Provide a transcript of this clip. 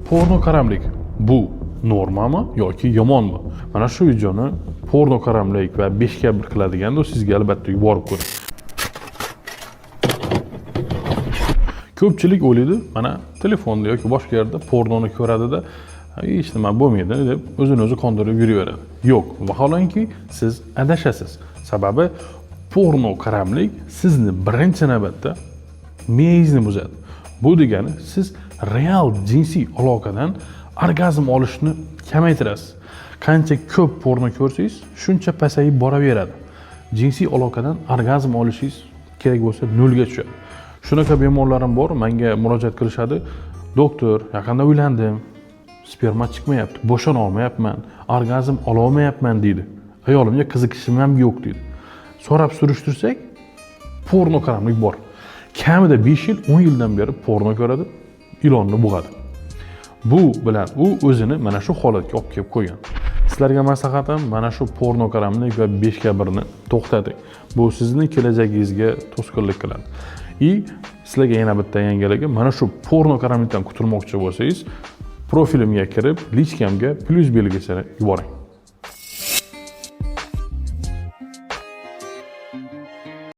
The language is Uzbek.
porno qaramlik bu normami yoki yomonmi? Mana shu videoni porno qaramlik va 5/1 qiladigan do'stingizga albatta yuborib ko'ring. Ko'pchilik o'ylaydi, mana telefonda yoki boshqa yerda pornoni ko'radida, hech nima bo'lmaydi deb o'zini o'zi qondirib yuraveradi. Yo'q, vaholanki siz adashasiz. Sababi porno qaramlik sizni birinchi navbatda miyangizni buzadi. Bu degani siz real jinsiy aloqadan orgazm olishni kamaytirasiz. Qancha ko'p porno ko'rsangiz, shuncha pasayib boraveradi. Jinsiy aloqadan orgazm olishingiz kerak bo'lsa nolga tushadi. Shunaqa bemorlarim bor, menga murojaat qilishadi. Doktor, yaqinda uylandim. Sperma chiqmayapti, bo'shana olmayapman, orgazm ola olmayapman deydi. Ayolimga qiziqishim ham yo'q deydi. So'rab surishtirsak, porno qaramlik bor. Kamida 5 yil, 10 yildan beri porno ko'radi, ilonni bug'adi. Bu bilan u o'zini mana shu holatga olib kelib qo'ygan. Sizlarga maslahatim, mana shu porno qaramlik va 5/1 ni to'xtating. Bu sizning kelajagingizga to'sqinlik qiladi. Sizlarga yana bitta yangiligi, mana shu porno qaramlikdan qutulmoqchi bo'lsangiz, profilimga kirib, lichkamga plus belgisini yuboring.